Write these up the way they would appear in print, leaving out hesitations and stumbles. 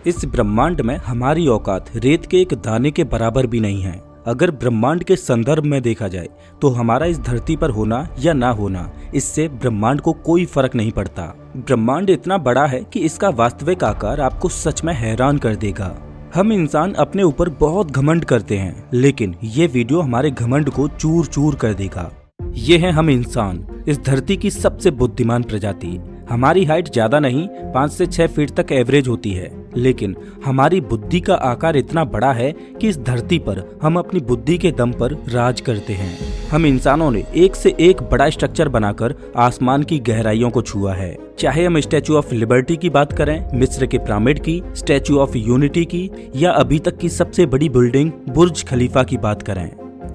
इस ब्रह्मांड में हमारी औकात रेत के एक दाने के बराबर भी नहीं है। अगर ब्रह्मांड के संदर्भ में देखा जाए तो हमारा इस धरती पर होना या ना होना, इससे ब्रह्मांड को कोई फर्क नहीं पड़ता। ब्रह्मांड इतना बड़ा है कि इसका वास्तविक आकार आपको सच में हैरान कर देगा। हम इंसान अपने ऊपर बहुत घमंड करते हैं, लेकिन ये वीडियो हमारे घमंड को चूर चूर कर देगा। ये है हम इंसान, इस धरती की सबसे बुद्धिमान प्रजाति। हमारी हाइट ज्यादा नहीं, 5 से 6 फीट तक एवरेज होती है, लेकिन हमारी बुद्धि का आकार इतना बड़ा है कि इस धरती पर हम अपनी बुद्धि के दम पर राज करते हैं। हम इंसानों ने एक से एक बड़ा स्ट्रक्चर बनाकर आसमान की गहराइयों को छुआ है। चाहे हम स्टैचू ऑफ लिबर्टी की बात करें, मिस्र के पिरामिड की, स्टैचू ऑफ यूनिटी की, या अभी तक की सबसे बड़ी बिल्डिंग बुर्ज खलीफा की बात करें,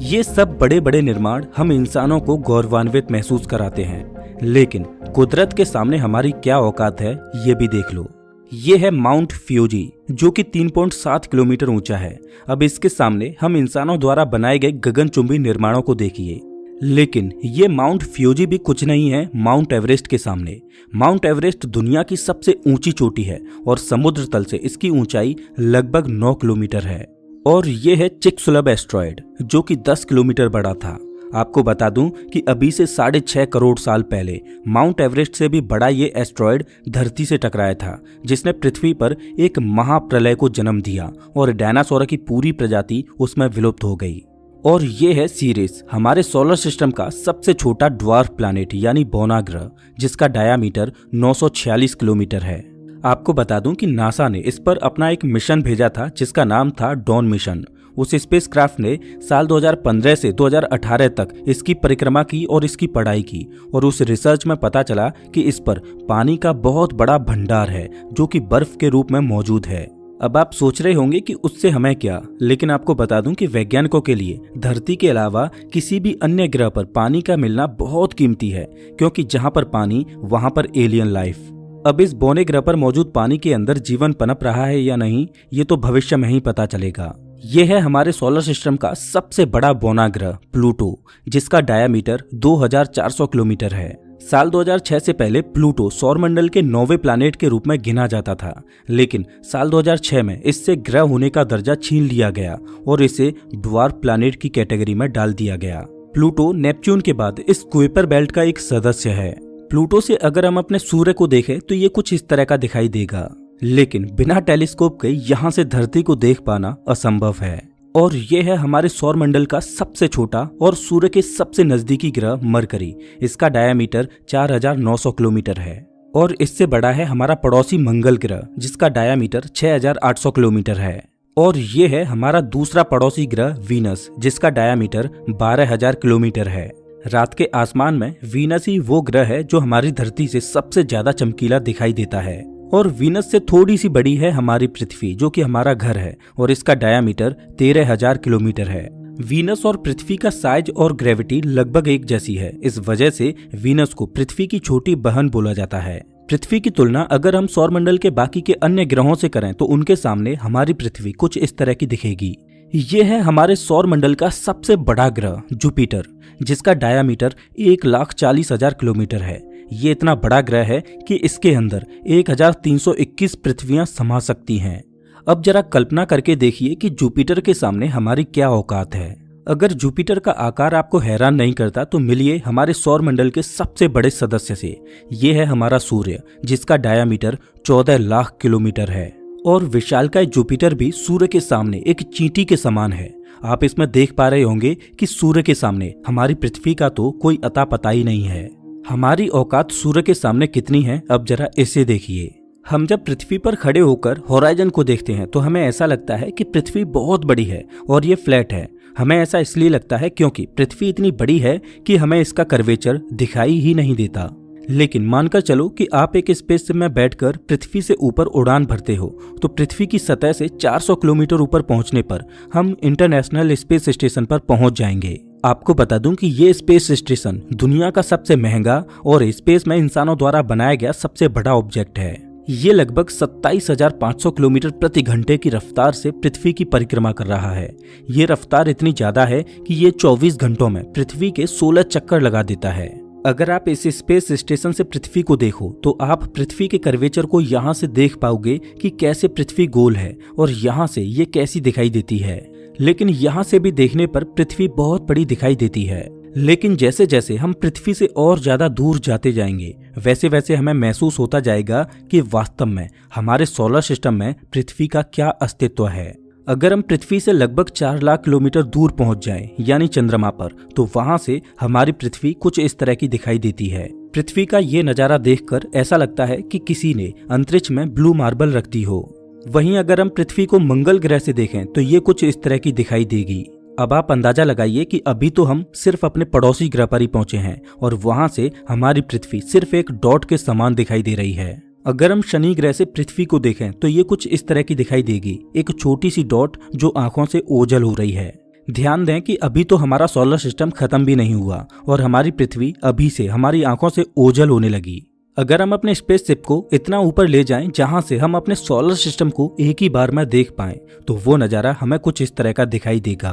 ये सब बड़े बड़े निर्माण हम इंसानों को गौरवान्वित महसूस कराते हैं। लेकिन कुदरत के सामने हमारी क्या औकात है, ये भी देख लो। ये है माउंट फ्यूजी, जो कि 3.7 किलोमीटर ऊंचा है। अब इसके सामने हम इंसानों द्वारा बनाए गए गगनचुंबी निर्माणों को देखिए। लेकिन ये माउंट फ्यूजी भी कुछ नहीं है माउंट एवरेस्ट के सामने। माउंट एवरेस्ट दुनिया की सबसे ऊंची चोटी है और समुद्र तल से इसकी ऊंचाई लगभग 9 किलोमीटर है। और ये है चिकसुलब एस्ट्रॉयड, जो कि 10 किलोमीटर बड़ा था। आपको बता दूं कि अभी से 6.5 करोड़ साल पहले माउंट एवरेस्ट से भी बड़ा ये एस्ट्रॉयड धरती से टकराया था, जिसने पृथ्वी पर एक महाप्रलय को जन्म दिया और डायनासोर की पूरी प्रजाति उसमें विलुप्त हो गई। और ये है सीरिस, हमारे सोलर सिस्टम का सबसे छोटा ड्वार्फ प्लैनेट यानी बौना ग्रह, जिसका डायामीटर 946 किलोमीटर है। आपको बता दूं कि नासा ने इस पर अपना एक मिशन भेजा था जिसका नाम था डॉन मिशन। उस स्पेसक्राफ्ट ने साल 2015 से 2018 तक इसकी परिक्रमा की और इसकी पढ़ाई की, और उस रिसर्च में पता चला कि इस पर पानी का बहुत बड़ा भंडार है जो कि बर्फ के रूप में मौजूद है। अब आप सोच रहे होंगे कि उससे हमें क्या, लेकिन आपको बता दूं कि वैज्ञानिकों के लिए धरती के अलावा किसी भी अन्य ग्रह पर पानी का मिलना बहुत कीमती है, क्योंकि जहां पर पानी वहां पर एलियन लाइफ। अब इस बौने ग्रह पर मौजूद पानी के अंदर जीवन पनप रहा है या नहीं, ये तो भविष्य में ही पता चलेगा। ये है हमारे सोलर सिस्टम का सबसे बड़ा बौना ग्रह प्लूटो, जिसका डायामीटर 2400 किलोमीटर है। साल 2006 से पहले प्लूटो सौरमंडल के 9वें प्लैनेट के रूप में गिना जाता था, लेकिन साल 2006 में इससे ग्रह होने का दर्जा छीन लिया गया और इसे ड्वार्फ प्लैनेट की कैटेगरी में डाल दिया गया। प्लूटो नेपच्यून के बाद इस कुइपर बेल्ट का एक सदस्य है। प्लूटो से अगर हम अपने सूर्य को देखें तो ये कुछ इस तरह का दिखाई देगा, लेकिन बिना टेलीस्कोप के यहाँ से धरती को देख पाना असंभव है। और ये है हमारे सौरमंडल का सबसे छोटा और सूर्य के सबसे नजदीकी ग्रह मरकरी। इसका डायामीटर 4900 किलोमीटर है। और इससे बड़ा है हमारा पड़ोसी मंगल ग्रह, जिसका डायामीटर 6800 किलोमीटर है। और ये है हमारा दूसरा पड़ोसी ग्रह वीनस, जिसका डायामीटर 12000 किलोमीटर है। रात के आसमान में वीनस ही वो ग्रह है जो हमारी धरती से सबसे ज्यादा चमकीला दिखाई देता है। और वीनस से थोड़ी सी बड़ी है हमारी पृथ्वी, जो कि हमारा घर है, और इसका डायामीटर 13000 किलोमीटर है। वीनस और पृथ्वी का साइज और ग्रेविटी लगभग एक जैसी है। इस वजह से वीनस को पृथ्वी की छोटी बहन बोला जाता है। पृथ्वी की तुलना अगर हम सौरमंडल के बाकी के अन्य ग्रहों से करें तो उनके सामने हमारी पृथ्वी कुछ इस तरह की दिखेगी। ये है हमारे सौरमंडल का सबसे बड़ा ग्रह जुपिटर, जिसका डायामीटर 1,40,000 किलोमीटर है। ये इतना बड़ा ग्रह है कि इसके अंदर 1321 पृथ्वियां समा सकती हैं। अब जरा कल्पना करके देखिए कि जुपिटर के सामने हमारी क्या औकात है। अगर जुपिटर का आकार आपको हैरान नहीं करता तो मिलिए हमारे सौरमंडल के सबसे बड़े सदस्य से। ये है हमारा सूर्य, जिसका डायामीटर 14 लाख किलोमीटर है। और विशालकाय जुपिटर भी सूर्य के सामने एक चींटी के समान है। आप इसमें देख पा रहे होंगे कि सूर्य के सामने हमारी पृथ्वी का तो कोई अता पता ही नहीं है। हमारी औकात सूर्य के सामने कितनी है, अब जरा इसे देखिए। हम जब पृथ्वी पर खड़े होकर होराइजन को देखते हैं तो हमें ऐसा लगता है कि पृथ्वी बहुत बड़ी है और ये फ्लैट है। हमें ऐसा इसलिए लगता है क्योंकि पृथ्वी इतनी बड़ी है कि हमें इसका कर्वेचर दिखाई ही नहीं देता। लेकिन मानकर चलो कि आप एक स्पेसशिप में बैठकर पृथ्वी से ऊपर उड़ान भरते हो, तो पृथ्वी की सतह से 400 किलोमीटर ऊपर पहुंचने पर हम इंटरनेशनल स्पेस स्टेशन पर पहुंच जाएंगे। आपको बता दूं कि ये स्पेस स्टेशन दुनिया का सबसे महंगा और स्पेस में इंसानों द्वारा बनाया गया सबसे बड़ा ऑब्जेक्ट है। ये लगभग 27,500 किलोमीटर प्रति घंटे की रफ्तार से पृथ्वी की परिक्रमा कर रहा है। ये रफ्तार इतनी ज्यादा है कि ये 24 घंटों में पृथ्वी के 16 चक्कर लगा देता है। अगर आप इस स्पेस स्टेशन से पृथ्वी को देखो तो आप पृथ्वी के कर्वेचर को यहाँ से देख पाओगे कि कैसे पृथ्वी गोल है और यहाँ से ये कैसी दिखाई देती है। लेकिन यहाँ से भी देखने पर पृथ्वी बहुत बड़ी दिखाई देती है। लेकिन जैसे जैसे हम पृथ्वी से और ज्यादा दूर जाते जाएंगे वैसे वैसे हमें महसूस होता जाएगा कि वास्तव में हमारे सोलर सिस्टम में पृथ्वी का क्या अस्तित्व है। अगर हम पृथ्वी से लगभग 4 लाख किलोमीटर दूर पहुंच जाएं, यानी चंद्रमा पर, तो वहां से हमारी पृथ्वी कुछ इस तरह की दिखाई देती है। पृथ्वी का ये नजारा देखकर ऐसा लगता है कि किसी ने अंतरिक्ष में ब्लू मार्बल रख दी हो। वहीं अगर हम पृथ्वी को मंगल ग्रह से देखें तो ये कुछ इस तरह की दिखाई देगी। अब आप अंदाजा लगाइए कि अभी तो हम सिर्फ अपने पड़ोसी ग्रह पर ही पहुंचे हैं और वहां से हमारी पृथ्वी सिर्फ एक डॉट के समान दिखाई दे रही है। अगर हम शनि ग्रह से पृथ्वी को देखें तो ये कुछ इस तरह की दिखाई देगी, एक छोटी सी डॉट जो आंखों से ओझल हो रही है। ध्यान दें कि अभी तो हमारा सोलर सिस्टम खत्म भी नहीं हुआ और हमारी पृथ्वी अभी से हमारी आंखों से ओझल होने लगी। अगर हम अपने स्पेसशिप को इतना ऊपर ले जाएं जहां से हम अपने सोलर सिस्टम को एक ही बार में देख पाएं, तो वो नजारा हमें कुछ इस तरह का दिखाई देगा।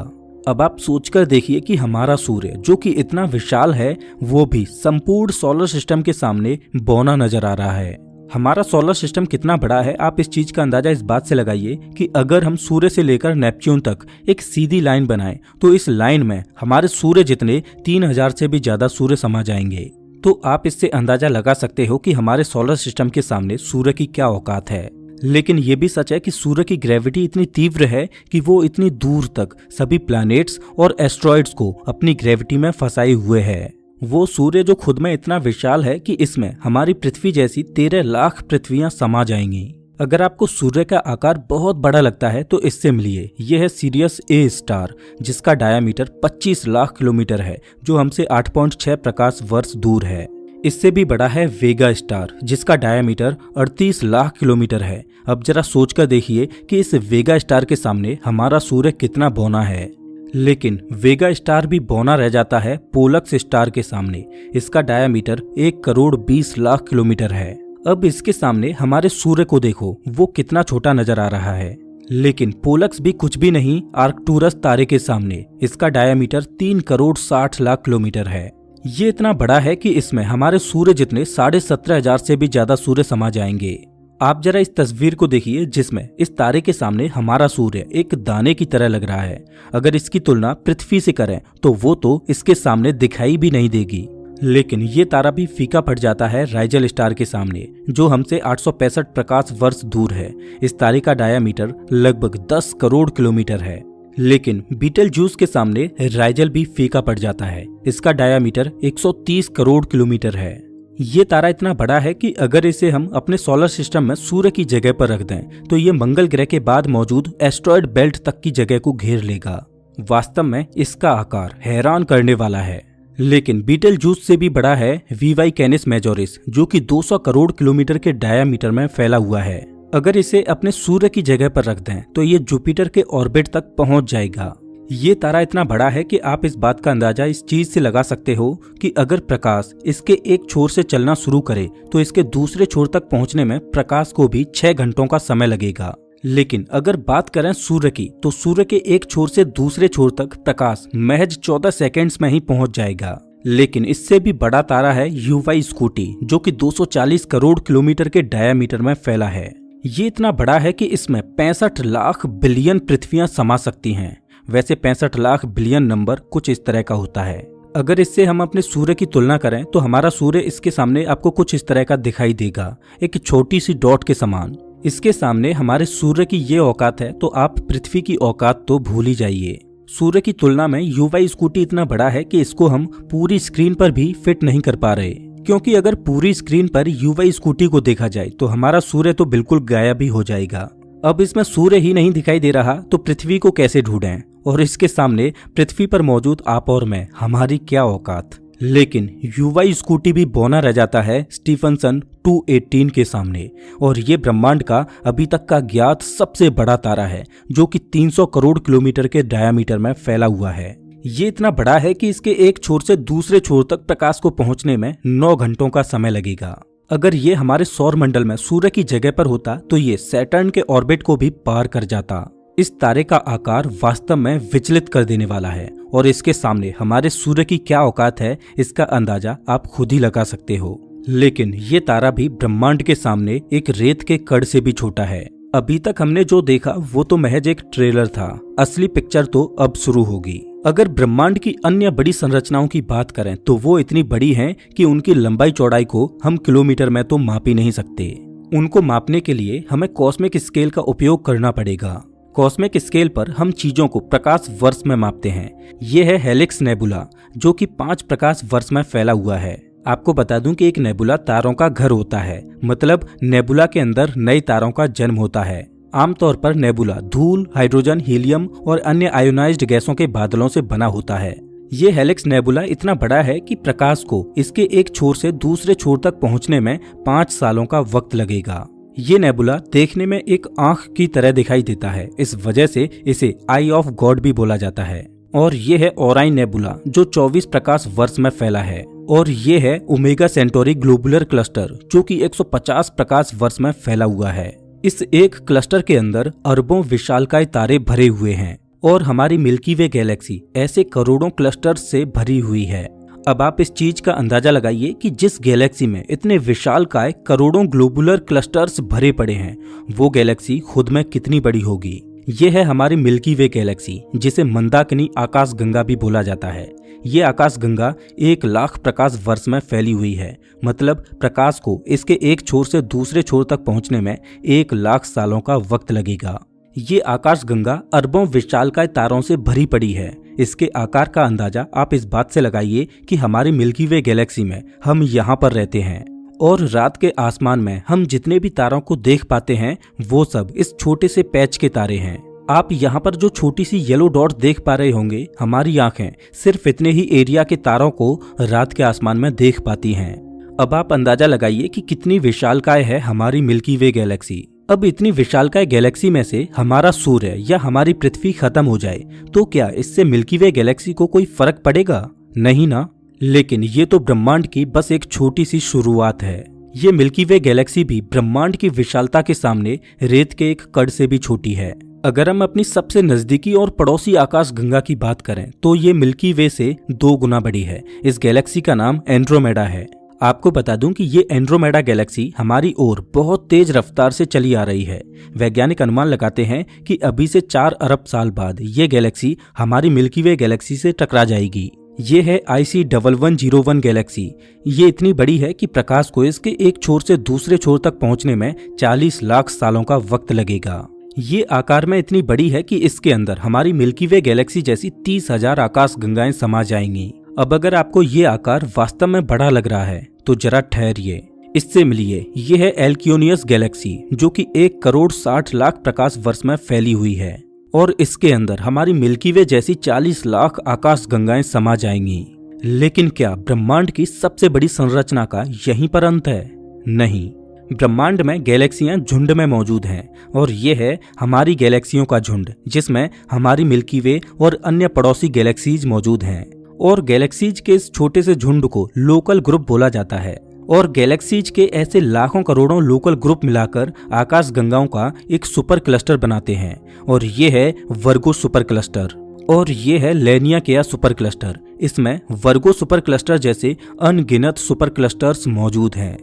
अब आप सोचकर देखिए कि हमारा सूर्य जो कि इतना विशाल है वो भी संपूर्ण सोलर सिस्टम के सामने बौना नजर आ रहा है। हमारा सोलर सिस्टम कितना बड़ा है आप इस चीज का अंदाजा इस बात से लगाइए कि अगर हम सूर्य से लेकर नेपच्यून तक एक सीधी लाइन बनाएं तो इस लाइन में हमारे सूर्य जितने 3000 से भी ज्यादा सूर्य समा जाएंगे। तो आप इससे अंदाजा लगा सकते हो कि हमारे सोलर सिस्टम के सामने सूर्य की क्या औकात है। लेकिन ये भी सच है कि सूर्य की ग्रेविटी इतनी तीव्र है कि वो इतनी दूर तक सभी प्लैनेट्स और एस्ट्रॉइड्स को अपनी ग्रेविटी में फंसाए हुए है। वो सूर्य जो खुद में इतना विशाल है कि इसमें हमारी पृथ्वी जैसी 13 लाख पृथ्वियां समा जाएंगी। अगर आपको सूर्य का आकार बहुत बड़ा लगता है तो इससे मिलिए, यह है सीरियस ए स्टार जिसका डायामीटर 25 लाख किलोमीटर है, जो हमसे 8.6 प्रकाश वर्ष दूर है। इससे भी बड़ा है वेगा स्टार जिसका डायामीटर 38 लाख किलोमीटर है। अब जरा सोचकर देखिए कि इस वेगा स्टार के सामने हमारा सूर्य कितना बौना है। लेकिन वेगा स्टार भी बौना रह जाता है पोलक्स स्टार के सामने। इसका डायामीटर 1 करोड़ 20 लाख किलोमीटर है। अब इसके सामने हमारे सूर्य को देखो, वो कितना छोटा नजर आ रहा है। लेकिन पोलक्स भी कुछ भी नहीं आर्कटूरस तारे के सामने। इसका डायामीटर 3 करोड़ 60 लाख किलोमीटर है। ये इतना बड़ा है कि इसमें हमारे सूर्य जितने 17,500 से भी ज्यादा सूर्य समा जाएंगे। आप जरा इस तस्वीर को देखिए जिसमें इस तारे के सामने हमारा सूर्य एक दाने की तरह लग रहा है। अगर इसकी तुलना पृथ्वी से करें तो वो तो इसके सामने दिखाई भी नहीं देगी। लेकिन ये तारा भी फीका पड़ जाता है राइजल स्टार के सामने, जो हमसे 865 प्रकाश वर्ष दूर है। इस तारे का डायामीटर लगभग 10 करोड़ किलोमीटर है। लेकिन बीटलजूस के सामने राइजल भी फीका पड़ जाता है। इसका डायामीटर 130 करोड़ किलोमीटर है। ये तारा इतना बड़ा है कि अगर इसे हम अपने सोलर सिस्टम में सूर्य की जगह पर रख दें तो ये मंगल ग्रह के बाद मौजूद एस्ट्रॉयड बेल्ट तक की जगह को घेर लेगा। वास्तव में इसका आकार हैरान करने वाला है। लेकिन बीटलजूस से भी बड़ा है वीवाई कैनिस मेजोरिस, जो कि 200 करोड़ किलोमीटर के डायामीटर में फैला हुआ है। अगर इसे अपने सूर्य की जगह पर रख दें तो ये जुपिटर के ऑर्बिट तक पहुंच जाएगा। ये तारा इतना बड़ा है कि आप इस बात का अंदाजा इस चीज से लगा सकते हो कि अगर प्रकाश इसके एक छोर से चलना शुरू करे तो इसके दूसरे छोर तक पहुंचने में प्रकाश को भी 6 घंटों का समय लगेगा। लेकिन अगर बात करें सूर्य की तो सूर्य के एक छोर से दूसरे छोर तक प्रकाश महज 14 सेकेंड्स में ही पहुंच जाएगा। लेकिन इससे भी बड़ा तारा है यूवाई स्कूटी, जो कि 240 करोड़ किलोमीटर के डायामीटर में फैला है। ये इतना बड़ा है कि इसमें 65 लाख बिलियन पृथ्वियां समा सकती हैं। वैसे 65 लाख बिलियन नंबर कुछ इस तरह का होता है। अगर इससे हम अपने सूर्य की तुलना करें तो हमारा सूर्य इसके सामने आपको कुछ इस तरह का दिखाई देगा, एक छोटी सी डॉट के समान। इसके सामने हमारे सूर्य की ये औकात है तो आप पृथ्वी की औकात तो भूल ही जाइए। सूर्य की तुलना में यूवाई स्कूटी इतना बड़ा है कि इसको हम पूरी स्क्रीन पर भी फिट नहीं कर पा रहे, क्योंकि अगर पूरी स्क्रीन पर यूवाई स्कूटी को देखा जाए तो हमारा सूर्य तो बिल्कुल गायब ही हो जाएगा। अब इसमें सूर्य ही नहीं दिखाई दे रहा तो पृथ्वी को कैसे ढूंढें, और इसके सामने पृथ्वी पर मौजूद आप और मैं, हमारी क्या औकात। लेकिन यूवाई स्कूटी भी बौना रह जाता है स्टीफनसन 218 के सामने, और ये ब्रह्मांड का अभी तक का ज्ञात सबसे बड़ा तारा है, जो कि 300 करोड़ किलोमीटर के डायामीटर में फैला हुआ है। ये इतना बड़ा है कि इसके एक छोर से दूसरे छोर तक प्रकाश को पहुंचने में 9 घंटों का समय लगेगा। अगर ये हमारे सौर मंडल में सूर्य की जगह पर होता तो ये सैटर्न के ऑर्बिट को भी पार कर जाता। इस तारे का आकार वास्तव में विचलित कर देने वाला है और इसके सामने हमारे सूर्य की क्या औकात है इसका अंदाजा आप खुद ही लगा सकते हो। लेकिन ये तारा भी ब्रह्मांड के सामने एक रेत के कण से भी छोटा है। अभी तक हमने जो देखा वो तो महज एक ट्रेलर था, असली पिक्चर तो अब शुरू होगी। अगर ब्रह्मांड की अन्य बड़ी संरचनाओं की बात करें तो वो इतनी बड़ी हैं कि उनकी लंबाई चौड़ाई को हम किलोमीटर में तो माप ही नहीं सकते। उनको मापने के लिए हमें कॉस्मिक स्केल का उपयोग करना पड़ेगा। कॉस्मिक स्केल पर हम चीजों को प्रकाश वर्ष में मापते हैं। ये है हेलिक्स नेबुला, जो कि 5 प्रकाश वर्ष में फैला हुआ है। आपको बता दूं कि एक नेबुला तारों का घर होता है, मतलब नेबुला के अंदर नए तारों का जन्म होता है। आमतौर पर नेबुला धूल, हाइड्रोजन, हीलियम और अन्य आयोनाइज्ड गैसों के बादलों से बना होता है। ये हेलिक्स नेबुला इतना बड़ा है कि प्रकाश को इसके एक छोर से दूसरे छोर तक पहुंचने में 5 सालों का वक्त लगेगा। ये नेबुला देखने में एक आंख की तरह दिखाई देता है, इस वजह से इसे आई ऑफ गॉड भी बोला जाता है। और ये है ओराइन नेबुला, जो 24 प्रकाश वर्ष में फैला है। और ये है ओमेगा सेंटोरी ग्लोबुलर क्लस्टर, जो कि 150 प्रकाश वर्ष में फैला हुआ है। इस एक क्लस्टर के अंदर अरबों विशालकाय तारे भरे हुए हैं और हमारी मिल्की वे गैलेक्सी ऐसे करोड़ों क्लस्टर्स से भरी हुई है। अब आप इस चीज का अंदाजा लगाइए कि जिस गैलेक्सी में इतने विशालकाय करोड़ों ग्लोबुलर क्लस्टर्स भरे पड़े हैं, वो गैलेक्सी खुद में कितनी बड़ी होगी। ये है हमारी मिल्की वे गैलेक्सी, जिसे मंदाकिनी आकाश गंगा भी बोला जाता है। ये आकाश गंगा 1 लाख प्रकाश वर्ष में फैली हुई है, मतलब प्रकाश को इसके एक छोर से दूसरे छोर तक पहुंचने में 1 लाख सालों का वक्त लगेगा। ये आकाश गंगा अरबों विशालकाय तारों से भरी पड़ी है। इसके आकार का अंदाजा आप इस बात से लगाइए कि हमारी मिल्की वे गैलेक्सी में हम यहाँ पर रहते हैं और रात के आसमान में हम जितने भी तारों को देख पाते हैं वो सब इस छोटे से पैच के तारे हैं। आप यहाँ पर जो छोटी सी येलो डॉट देख पा रहे होंगे, हमारी आंखें सिर्फ इतने ही एरिया के तारों को रात के आसमान में देख पाती हैं। अब आप अंदाजा लगाइए कि कितनी विशालकाय है हमारी मिल्की वे गैलेक्सी। अब इतनी विशालकाय गैलेक्सी में से हमारा सूर्य या हमारी पृथ्वी खत्म हो जाए तो क्या इससे मिल्की वे गैलेक्सी को कोई फर्क पड़ेगा? नहीं ना। लेकिन ये तो ब्रह्मांड की बस एक छोटी सी शुरुआत है। ये मिल्की वे गैलेक्सी भी ब्रह्मांड की विशालता के सामने रेत के एक कण से भी छोटी है। अगर हम अपनी सबसे नजदीकी और पड़ोसी आकाश गंगा की बात करें तो ये मिल्की वे से 2 गुना बड़ी है। इस गैलेक्सी का नाम एंड्रोमेडा है। आपको बता दूं कि ये एंड्रोमेडा गैलेक्सी हमारी ओर बहुत तेज रफ्तार से चली आ रही है। वैज्ञानिक अनुमान लगाते हैं कि अभी से 4 अरब साल बाद ये गैलेक्सी हमारी मिल्की वे गैलेक्सी से टकरा जाएगी। ये है IC1101 गैलेक्सी। ये इतनी बड़ी है कि प्रकाश को इसके एक छोर से दूसरे छोर तक पहुंचने में 40 लाख सालों का वक्त लगेगा। ये आकार में इतनी बड़ी है कि इसके अंदर हमारी मिल्की वे गैलेक्सी जैसी 30,000 आकाश गंगाएं समा जाएंगी। अब अगर आपको ये आकार वास्तव में बड़ा लग रहा है तो जरा ठहरिए, इससे मिलिए। ये है एल्क्योनियस गैलेक्सी, जो कि 1,60,00,000 प्रकाश वर्ष में फैली हुई है और इसके अंदर हमारी मिल्की वे जैसी 40 लाख आकाश गंगाएं समा जाएंगी। लेकिन क्या ब्रह्मांड की सबसे बड़ी संरचना का यहीं पर अंत है? नहीं, ब्रह्मांड में गैलेक्सियां झुंड में मौजूद हैं और ये है हमारी गैलेक्सियों का झुंड, जिसमें हमारी मिल्की वे और अन्य पड़ोसी गैलेक्सीज मौजूद हैं। और गैलेक्सीज के इस छोटे से झुंड को लोकल ग्रुप बोला जाता है और गैलेक्सीज के ऐसे लाखों करोड़ों लोकल ग्रुप मिलाकर आकाश गंगाओं का एक सुपर क्लस्टर बनाते हैं और ये है वर्गो सुपर क्लस्टर और ये है लेनियाकेया सुपर क्लस्टर। इसमें वर्गो सुपर क्लस्टर जैसे अनगिनत सुपर क्लस्टर्स मौजूद हैं।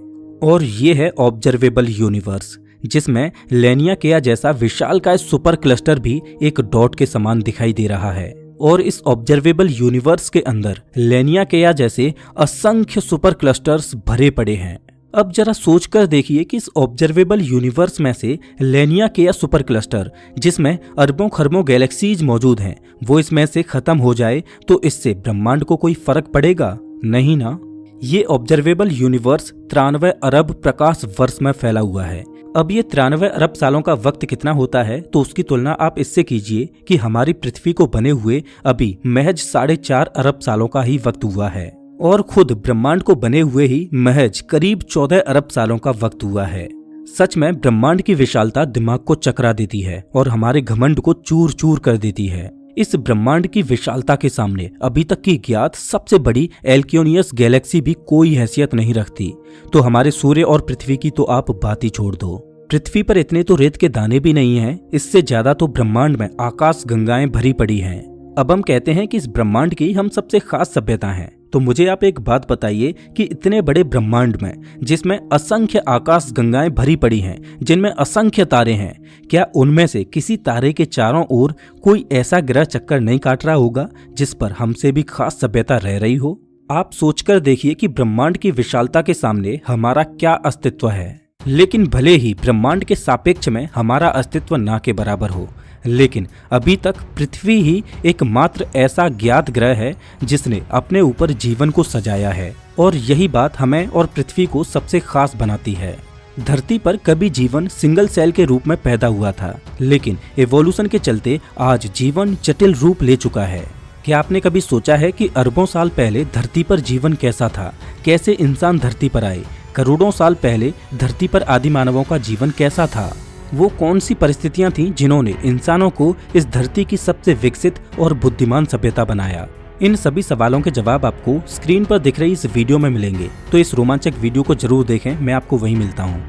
और ये है ऑब्जर्वेबल यूनिवर्स, जिसमें लेनियाकेया जैसा विशालकाय सुपर क्लस्टर भी एक डॉट के समान दिखाई दे रहा है। और इस ऑब्जर्वेबल यूनिवर्स के अंदर लेनियाकेया जैसे असंख्य सुपर क्लस्टर्स भरे पड़े हैं। अब जरा सोचकर देखिए कि इस ऑब्जर्वेबल यूनिवर्स में से लेनियाकेया सुपर क्लस्टर, जिसमें अरबों खरबों गैलेक्सीज मौजूद हैं, वो इसमें से खत्म हो जाए तो इससे ब्रह्मांड को कोई फर्क पड़ेगा? नहीं ना। ये ऑब्जर्वेबल यूनिवर्स 93 अरब प्रकाश वर्ष में फैला हुआ है। अब ये 93 अरब सालों का वक्त कितना होता है तो उसकी तुलना आप इससे कीजिए कि हमारी पृथ्वी को बने हुए अभी महज 4.5 अरब सालों का ही वक्त हुआ है और खुद ब्रह्मांड को बने हुए ही महज करीब 14 अरब सालों का वक्त हुआ है। सच में ब्रह्मांड की विशालता दिमाग को चकरा देती है और हमारे घमंड को चूर चूर कर देती है। इस ब्रह्मांड की विशालता के सामने अभी तक की ज्ञात सबसे बड़ी एल्क्योनियस गैलेक्सी भी कोई हैसियत नहीं रखती। तो हमारे सूर्य और पृथ्वी की तो आप बात ही छोड़ दो। पृथ्वी पर इतने तो रेत के दाने भी नहीं हैं, इससे ज्यादा तो ब्रह्मांड में आकाश गंगाएं भरी पड़ी हैं। अब हम कहते हैं कि इस ब्रह्मांड की हम सबसे खास सभ्यता हैं। तो मुझे आप एक बात बताइए कि इतने बड़े ब्रह्मांड में, जिसमें असंख्य आकाश गंगाएं भरी पड़ी हैं, जिनमें असंख्य तारे हैं, क्या उनमें से किसी तारे के चारों ओर कोई ऐसा ग्रह चक्कर नहीं काट रहा होगा जिस पर हमसे भी खास सभ्यता रह रही हो? आप सोचकर देखिए कि ब्रह्मांड की विशालता के सामने हमारा क्या अस्तित्व है। लेकिन भले ही ब्रह्मांड के सापेक्ष में हमारा अस्तित्व ना के बराबर हो, लेकिन अभी तक पृथ्वी ही एकमात्र ऐसा ज्ञात ग्रह है जिसने अपने ऊपर जीवन को सजाया है, और यही बात हमें और पृथ्वी को सबसे खास बनाती है। धरती पर कभी जीवन सिंगल सेल के रूप में पैदा हुआ था, लेकिन एवोल्यूशन के चलते आज जीवन जटिल रूप ले चुका है। क्या आपने कभी सोचा है कि अरबों साल पहले धरती पर जीवन कैसा था? कैसे इंसान धरती पर आए? करोड़ों साल पहले धरती पर आदि मानवों का जीवन कैसा था? वो कौन सी परिस्थितियां थीं जिन्होंने इंसानों को इस धरती की सबसे विकसित और बुद्धिमान सभ्यता बनाया? इन सभी सवालों के जवाब आपको स्क्रीन पर दिख रही इस वीडियो में मिलेंगे, तो इस रोमांचक वीडियो को जरूर देखें। मैं आपको वहीं मिलता हूँ।